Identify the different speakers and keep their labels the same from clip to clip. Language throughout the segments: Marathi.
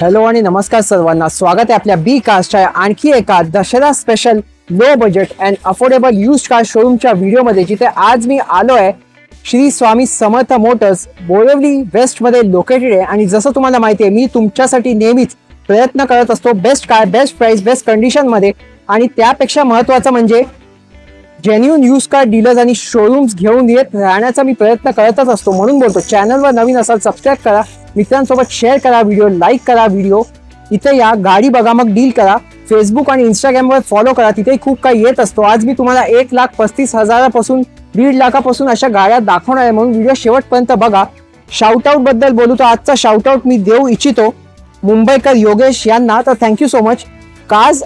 Speaker 1: हॅलो आणि नमस्कार सर्वांना, स्वागत आहे आपल्या बी कास्टच्या आणखी एका Dussehra special low budget and affordable used car शोरूमच्या व्हिडिओमध्ये, जिथे आज मी आलो आहे श्री स्वामी समर्थ मोटर्स बोरिवली वेस्ट मध्ये लोकेटेड आहे। आणि जसं तुम्हाला माहिती आहे, मी तुमच्यासाठी नेहमीच प्रयत्न करत असतो best car, best price, best condition मध्ये, आणि त्यापेक्षा महत्त्वाचं म्हणजे जेन्युइन यूज कार डीलर्स आणि शोरूम्स घेऊन येत राहण्याचा मी प्रयत्न करतच असतो। म्हणून बोलतो, चॅनलवर नवीन असाल सबस्क्राइब करा, मित्रांसोबत शेअर करा, व्हिडिओ लाईक करा, व्हिडिओ इथे या, गाडी बघा मग डील करा। फेसबुक आणि इंस्टाग्रामवर फॉलो करा, तिथे खूप काही येत असतो। आज मी तुम्हाला 1,35,000 1.5 लाखापासून अशा गाड्या दाखवणार आहे, म्हणून व्हिडिओ शेवटपर्यंत बघा। शाउटआउट बद्दल बोलू तर आजचा शाउटआउट मी देऊ इच्छितो मुंबईकर योगेश यांना, तर थँक्यू सो मच। कार्स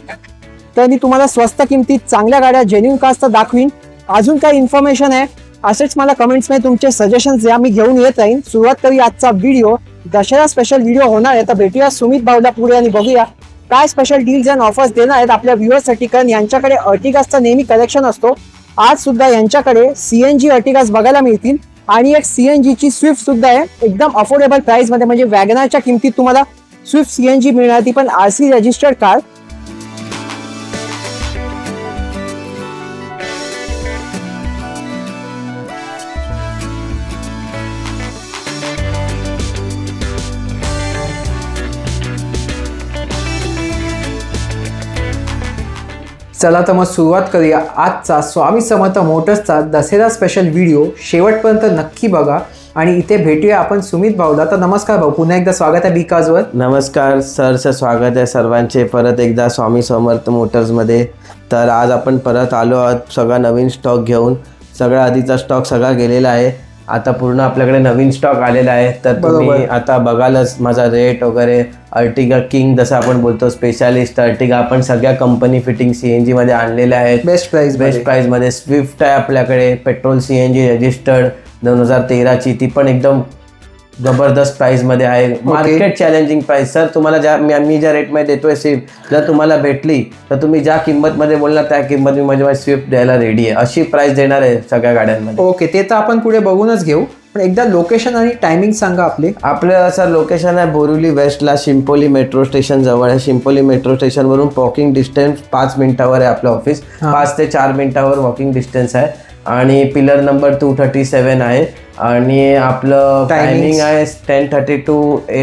Speaker 1: तर मी तुम्हाला स्वस्त किमतीत चांगल्या गाड्या जेन्युइन कार्स तर दाखवीन। अजून काही इन्फॉर्मेशन आहे असेच मला कमेंट्समध्ये तुमचे सजेशन्स द्या, मी घेऊन येत राहीन। सुरुवात करूया आजचा व्हिडिओ, दशहरा स्पेशल व्हिडिओ होणार आहे। तर भेटूया सुमित भाऊला पुढे आणि बघूया काय स्पेशल डील्स अँड ऑफर्स देणार आहेत आपल्या व्ह्युअर्ससाठी, कारण यांच्याकडे अर्टिगाचं नेहमी कलेक्शन असतो। आज सुद्धा यांच्याकडे सीएनजी अर्टिगास बघायला मिळतील आणि एक सीएनजी ची स्विफ्ट सुद्धा आहे एकदम अफोर्डेबल प्राइस मध्ये, म्हणजे वॅगनरच्या किमतीत तुम्हाला स्विफ्ट सीएनजी मिळणार, ती पण आरसी रजिस्टर्ड कार। चला तर मग सुरुवात करूया आजचा स्वामी समर्थ मोटर्सचा दसरा स्पेशल व्हिडिओ, शेवटपर्यंत नक्की बघा। आणि इथे भेटूया आपण सुमित भाऊला। तर नमस्कार भाऊ, पुन्हा एकदा स्वागत आहे बीकाजवर।
Speaker 2: नमस्कार सरचं स्वागत आहे सर्वांचे परत एकदा स्वामी समर्थ मोटर्समध्ये। तर आज आपण परत आलो आहोत सगळा नवीन स्टॉक घेऊन। सगळा आधीचा स्टॉक सगळा गेलेला आहे, आता पूर्ण आपल्याकडे नवीन स्टॉक आलेला आहे। तर तुम्ही आता बघालच माझा रेट वगैरे। अर्टिगा किंग जसं आपण बोलतो, स्पेशालिस्ट अर्टिगा आपण सगळ्या कंपनी फिटिंग सीएनजी मध्ये आणलेल्या आहेत, बेस्ट प्राइस मध्ये। स्विफ्ट आहे आपल्याकडे, पेट्रोल सीएनजी रजिस्टर्ड 2013ची, ती पण एकदम जबरदस्त प्राइस मध्ये आहे, मार्केट चॅलेंजिंग प्राइस। सर तुम्हाला मी ज्या रेट मध्ये देतोय स्विफ्ट, जर तुम्हाला भेटली तर तुम्ही ज्या किंमत मध्ये बोलणार त्या किंमत मी माझी स्विफ्ट द्यायला रेडी आहे, अशी प्राइस देणार आहे सगळ्या गाड्यांमध्ये।
Speaker 1: ओके, ते तर आपण पुढे बघूनच घेऊ, पण एकदा लोकेशन आणि टायमिंग सांगा आपले।
Speaker 2: आपलं सर लोकेशन आहे बोरिवली वेस्टला, शिंपोली मेट्रो स्टेशन जवळ आहे। शिंपोली मेट्रो स्टेशन वरून वॉकिंग डिस्टन्स 5 मिनिटावर आहे आपलं ऑफिस, 5 ते 4 मिनिटावर वॉकिंग डिस्टन्स आहे। आणि पिलर नंबर 237 आहे आणि आपलं टायमिंग आहे 10:30 to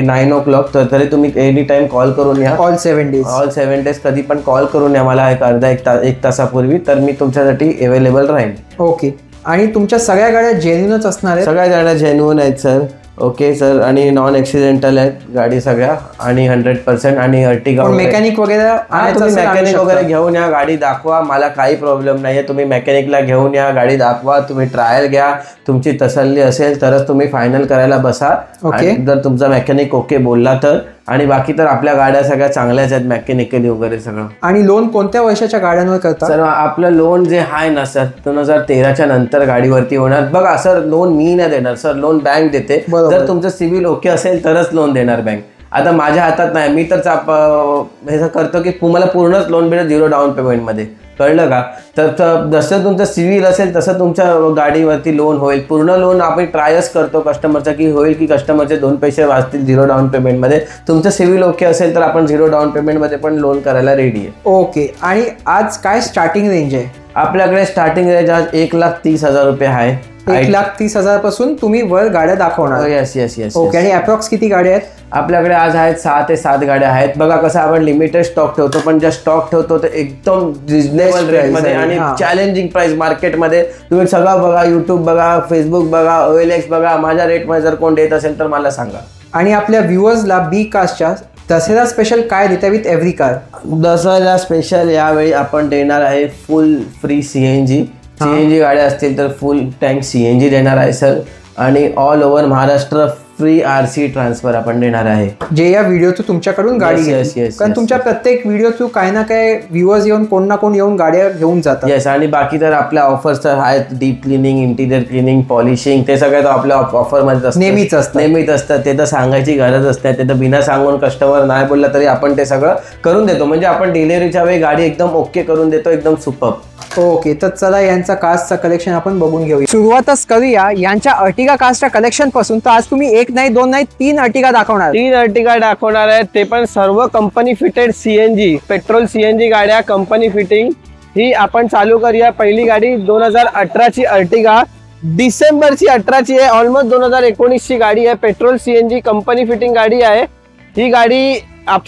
Speaker 2: 9 o'clock। तर तरी तुम्ही एनी टाइम कॉल करून या, ऑल 7 डेज कधी पण कॉल करून या मला एक तासापूर्वी, तर मी तुमच्यासाठी अवेलेबल राहीन।
Speaker 1: ओके, आणि तुमच्या सगळ्या गाड्या जेन्युइनच असणार आहेत?
Speaker 2: सगळ्या गाड्या जेन्युइन आहेत सर। ओके सर, आणि नॉन ॲक्सिडेंटल आहेत गाडी सगळ्या, आणि 100%। आणि अर्टिगा
Speaker 1: मेकॅनिक वगैरे
Speaker 2: तुम्ही मेकॅनिक वगैरे घेऊन या, गाडी दाखवा, मला काही प्रॉब्लेम नाहीये। तुम्ही मेकॅनिकला घेऊन या, गाडी दाखवा, तुम्ही ट्रायल घ्या, तुमची तसल्ली असेल तरच तुम्ही फायनल करायला बसा।
Speaker 1: ओके,
Speaker 2: जर तुमचा मेकॅनिक ओके बोलला तर। आणि बाकी तर आपल्या गाड्या सगळ्या चांगल्याच आहेत, मेकॅनिकली वगैरे सगळं।
Speaker 1: आणि लोन कोणत्या वर्षाच्या गाड्यांवर करता
Speaker 2: सर? आपलं लोन जे आहे ना सर, 2013च्या नंतर गाडीवरती होणार। बघा सर, लोन मी नाही देणार सर, लोन बँक देते। जर तुमचं सिव्हिल ओके असेल तरच लोन देणार बँक। आता माझ्या हातात नाही, मी तर हे करतो की तुम्हाला पूर्णच लोन भेटेल 0 डाऊन पेमेंट मध्ये, कळलं का? तर जसं तुमचं सिव्हिल असेल तसं तुमच्या गाडीवरती लोन होईल। पूर्ण लोन आपण ट्रायच करतो कस्टमरचा की होईल की कस्टमरचे 2 पैसे वाचतील 0 डाऊन पेमेंटमध्ये। तुमचं सिव्हिल ओके असेल तर आपण 0 डाऊन पेमेंटमध्ये पण लोन करायला रेडी आहे।
Speaker 1: ओके, आणि आज काय स्टार्टिंग रेंज आहे
Speaker 2: आपल्याकडे? स्टार्टिंग रेंज आज 1,30,000 रुपये आहे।
Speaker 1: 1,30,000 पासून तुम्ही वर गाड्या दाखवणार?
Speaker 2: येस।
Speaker 1: ओके, आणि अप्रॉक्स किती गाड्या आहेत
Speaker 2: आपल्याकडे? आज आहेत 6 ते 7 गाड्या आहेत। बघा कसं आपण लिमिटेड स्टॉक ठेवतो, पण ज्या स्टॉक ठेवतो ते एकदम रिजनेबल रेट मध्ये आणि चॅलेंजिंग प्राइस मार्केटमध्ये। तुम्ही सगळं बघा, युट्यूब बघा, फेसबुक बघा, OLX बघा, माझ्या रेटमध्ये जर कोण देत असेल तर मला सांगा।
Speaker 1: आणि आपल्या व्ह्युअर्सला बी कास्टच्या दसरा स्पेशल काय देता with every car?
Speaker 2: Dasara special यावेळी आपण देणार आहे फुल फ्री सीएनजी गाड्या असतील तर फुल टँक सीएनजी देणार आहे सर। आणि all over Maharashtra free RC transfer आपण देणार आहे, जे या व्हिडिओ थ्रू तुमच्याकडून गाडी घेईल। कारण तुमच्या प्रत्येक व्हिडिओ थ्रू काही ना काही व्ह्युअर्स येऊन कोण ना कोण येऊन गाड्या घेऊन जातात। येस, आणि बाकी तर आपल्या ऑफर्स तर आहेत, deep cleaning, interior cleaning, polishing, ते सगळं आपल्या ऑफरमध्ये नेहमीच असतं। ते तर सांगायची गरज असते, ते तर बिना सांगून कस्टमर नाही बोलला तरी आपण ते सगळं करून देतो। म्हणजे आपण डिलिव्हरीच्या वेळी गाडी एकदम ओके करून देतो, एकदम सुपर।
Speaker 1: ओके, तर चला यांचा कार्सचा कलेक्शन आपण बघून घेऊया। सुरुवातच करूया यांच्या अर्टिगा कार्सच्या कलेक्शन पासून। तर आज तुम्ही एक नाही, दोन नाही, 3 अर्टिगा दाखवणार.
Speaker 2: 3 अर्टिगा दाखवणार आहेत, ते पण सर्व company fitted CNG petrol CNG गाड्या कंपनी फिटिंग. ही आपण चालू करूया. पहिली गाडी 2018ची अर्टिगा, डिसेंबरची 18ची आहे, ऑलमोस्ट 2019ची गाडी आहे. पेट्रोल CNG कंपनी फिटिंग गाडी आहे. ही गाडी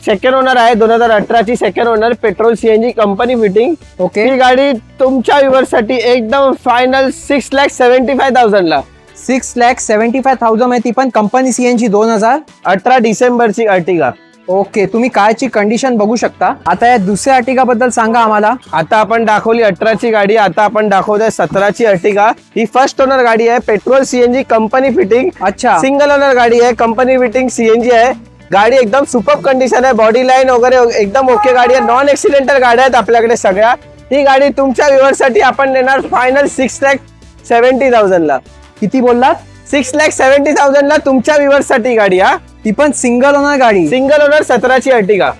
Speaker 2: सेकंड ओनर आहे, 2018ची second owner, petrol CNG company fitting.
Speaker 1: Okay.
Speaker 2: ही गाडी तुमच्या व्ह्यूअर्ससाठी एकदम फायनल 6,75,000 ला.
Speaker 1: 6,75,000 आहे, ती पण कंपनी CNG 2018
Speaker 2: डिसेंबरची अर्टिगा.
Speaker 1: ओके, तुम्ही कारची कंडिशन बघू शकता. आता या दुसऱ्या अर्टिगा बद्दल सांगा आम्हाला.
Speaker 2: आता आपण दाखवली 18ची गाडी, आता आपण दाखवतोय 17ची अर्टिगा. ही फर्स्ट ओनर गाडी आहे, पेट्रोल CNG कंपनी फिटिंग.
Speaker 1: अच्छा.
Speaker 2: सिंगल ओनर गाडी आहे, कंपनी फिटिंग CNG आहे. गाडी एकदम सुपर कंडिशन आहे, बॉडी लाईन वगैरे एकदम ओके गाडी आहे. नॉन एक्सिडेंटल गाड्या आहेत आपल्याकडे सगळ्या. ही गाडी तुमच्या व्ह्यूअर्ससाठी आपण देणार फायनल 6,70,000 ला.
Speaker 1: किती बोललात?
Speaker 2: 6,70,000 ला तुमच्या व्ह्यूअर्ससाठी गाडी. हा,
Speaker 1: ती पण सिंगल ओनर गाडी.
Speaker 2: सिंगल ओनर 17ची अर्टिगा.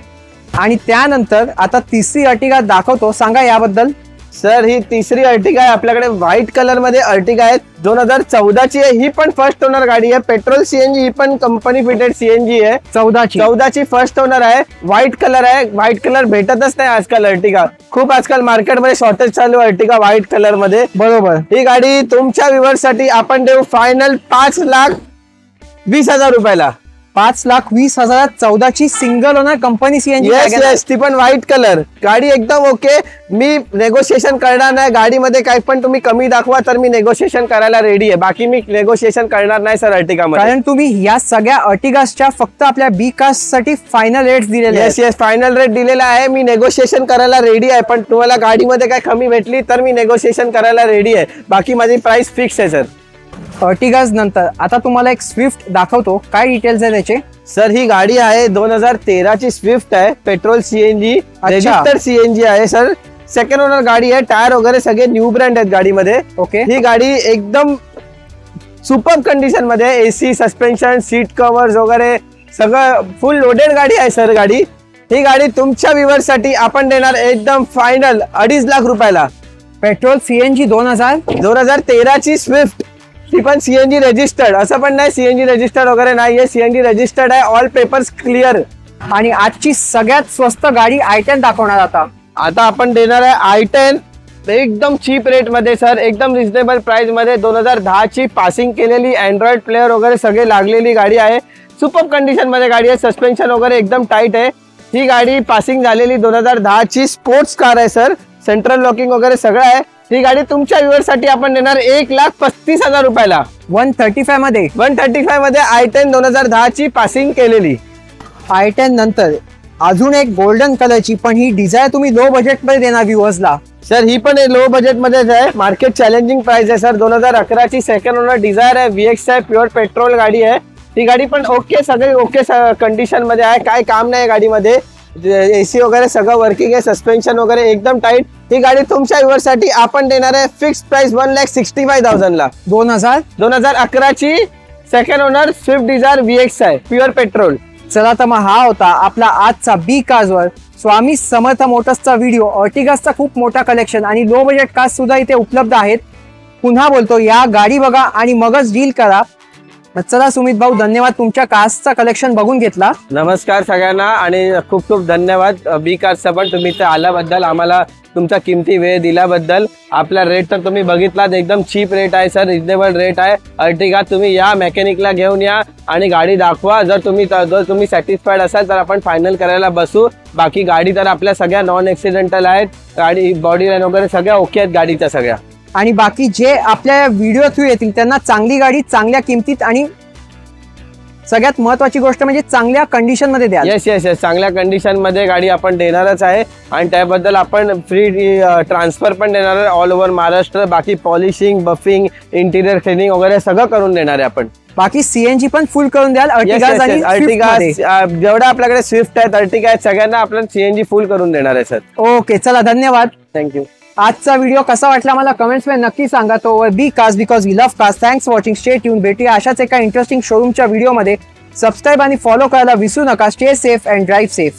Speaker 1: आणि त्यानंतर आता तिसरी अर्टिगा दाखवतो, सांगा याबद्दल.
Speaker 2: सर ही तिसरी अर्टिगा आहे आपल्याकडे, व्हाईट कलर मध्ये अर्टिगा आहे, 2014ची आहे. ही पण फर्स्ट ओनर गाडी आहे, पेट्रोल CNG. ही पण कंपनी फिटेड CNG आहे. 14ची फर्स्ट ओनर आहे, व्हाईट कलर आहे. व्हाईट कलर भेटतच नाही आजकाल अर्टिगा, खूप आजकाल मार्केटमध्ये शॉर्टेज चालू अर्टिगा व्हाईट कलर मध्ये.
Speaker 1: बरोबर.
Speaker 2: ही गाडी तुमच्या व्ह्यूअर्ससाठी आपण देऊ फायनल 5,20,000 रुपयाला.
Speaker 1: 5,20,000 14ची single owner company CNG.
Speaker 2: Yes, ती पण व्हाईट कलर गाडी एकदम ओके. मी नेगोशिएशन करणार नाही, गाडीमध्ये काही पण तुम्ही कमी दाखवा तर मी नेगोशिएशन करायला रेडी आहे. बाकी मी नेगोशिएशन करणार नाही सर अर्टिगा मध्ये,
Speaker 1: कारण तुम्ही या सगळ्या अर्टिगासच्या फक्त आपल्या बी कास्ट साठी फायनल रेट दिलेले.
Speaker 2: येस, फायनल रेट दिलेला आहे. मी नेगोशिएशन करायला रेडी आहे, पण तुम्हाला गाडीमध्ये काय कमी भेटली तर मी नेगोशिएशन करायला रेडी आहे. बाकी माझी प्राइस फिक्स आहे सर.
Speaker 1: अर्टिगाज नंतर आता तुम्हाला एक स्विफ्ट दाखवतो, काय डिटेल्स आहे त्याचे.
Speaker 2: सर ही गाडी आहे 2013ची स्विफ्ट आहे, पेट्रोल CNG, रजिस्टर्ड CNG आहे सर. सेकंड ओनर गाडी आहे, टायर वगैरे सगळे न्यू ब्रँड आहेत गाडीमध्ये.
Speaker 1: ओके.
Speaker 2: ही गाडी एकदम सुपर कंडिशन मध्ये, AC, सस्पेन्शन, सीट कव्हर्स वगैरे सगळं फुल लोडेड गाडी आहे सर गाडी. ही गाडी तुमच्या व्ह्यूअर्ससाठी आपण देणार एकदम फायनल 2.5 लाख रुपयाला.
Speaker 1: पेट्रोल CNG
Speaker 2: 2013ची स्विफ्ट, ती पण CNG रजिस्टर्ड. असं पण नाही CNG रजिस्टर्ड वगैरे नाहीये, CNG रजिस्टर्ड आहे, ऑल पेपर्स क्लिअर.
Speaker 1: आणि आजची सगळ्यात स्वस्त गाडी i10 दाखवणार. आता
Speaker 2: आपण देणार आहे i10 एकदम चीप रेट मध्ये सर, एकदम रिझनेबल प्राइस मध्ये. 2010ची पासिंग केलेली, अँड्रॉइड प्लेअर वगैरे सगळे लागलेली गाडी आहे. सुपर कंडिशन मध्ये गाडी आहे, सस्पेन्शन वगैरे एकदम टाईट आहे. ही गाडी पासिंग झालेली 2010ची स्पोर्ट्स कार आहे सर, सेंट्रल लॉकिंग वगैरे सगळं आहे. ही गाडी तुमच्या व्ह्यूअर्ससाठी आपण देणार 1,35,000 रुपयाला.
Speaker 1: 135 मध्ये
Speaker 2: i10 2010ची पासिंग केलेली.
Speaker 1: i10 नंतर अजून एक गोल्डन कलरची, पण ही डिझायर तुम्ही लो बजेट मध्ये देणार व्ह्यूअर्सला.
Speaker 2: सर ही पण लो बजेट मध्येच आहे, मार्केट चॅलेंजिंग प्राइस आहे सर. 2011ची सेकंड ओनर डिझायर आहे, VX आहे, प्युअर पेट्रोल गाडी आहे. ही गाडी पण ओके, सगळे ओके कंडिशन मध्ये आहे, काय काम नाही गाडीमध्ये. AC वगैरे सगळं वर्किंग आहे, सस्पेन्शन वगैरे एकदम टाईट. ही गाडी तुमच्या व्ह्यूअर्ससाठी आपण देणार आहे फिक्स प्राइस 1,65,000 ला. 2011ची second owner Swift Dzire VX आहे, प्युअर पेट्रोल.
Speaker 1: चला तर मग हा होता आपला आजचा बी कार्सवर स्वामी समर्थ मोटर्सचा व्हिडिओ. अर्टिगासचा खूप मोठा कलेक्शन आणि लो बजेट कार्स सुद्धा इथे उपलब्ध आहेत. पुन्हा बोलतो, या गाडी बघा आणि मगच डील करा. चला सुमित भाऊ, धन्यवाद, तुमच्या कार्सचा कलेक्शन बघून घेतला.
Speaker 2: नमस्कार सगळ्यांना आणि खूप खूप धन्यवाद बी कार्सचा पण, तुम्ही इथे आल्याबद्दल, आम्हाला तुमचा किमती वेळ दिल्याबद्दल. आपला रेट तर तुम्ही बघितलात, एकदम चीप रेट आहे सर, रिजनेबल रेट आहे. अर्टिगा तुम्ही या, मेकॅनिकला घेऊन या आणि गाडी दाखवा. जर तुम्ही सॅटिस्फाईड असाल तर आपण फायनल करायला बसू. बाकी गाडी तर आपल्या सगळ्या नॉन ॲक्सिडेंटल आहेत, गाडी बॉडी लाईन वगैरे सगळ्या ओके आहेत गाडीच्या सगळ्या.
Speaker 1: आणि बाकी जे आपल्या व्हिडिओ थ्रू येतील त्यांना चांगली गाडी चांगल्या किमतीत आणि सगळ्यात महत्वाची गोष्ट म्हणजे चांगल्या कंडिशन मध्ये द्या.
Speaker 2: येस, चांगल्या कंडिशन मध्ये गाडी आपण देणारच आहे आणि त्याबद्दल आपण फ्री ट्रान्सफर पण देणार आहे ऑल ओव्हर महाराष्ट्र. बाकी पॉलिशिंग, बफिंग, इंटिरियर क्लिनिंग वगैरे सगळं करून देणार आहे आपण.
Speaker 1: बाकी CNG पण फुल करून द्याल.
Speaker 2: अर्टिगा जेवढा आपल्याकडे स्विफ्ट आहेत, अर्टिगा आहेत, सगळ्यांना आपण CNG फुल करून देणार आहे सर.
Speaker 1: ओके, चला धन्यवाद,
Speaker 2: थँक्यू.
Speaker 1: आजचा व्हिडिओ कसा वाटला मला कमेंट्स मध्ये नक्की सांगा. To be cars because we love cars. Thanks for watching, stay tuned. भेटूया अशाच एका इंटरेस्टिंग शोरूमच्या व्हिडिओमध्ये. सबस्क्राईब आणि फॉलो करायला विसरू नका. Stay safe and drive safe.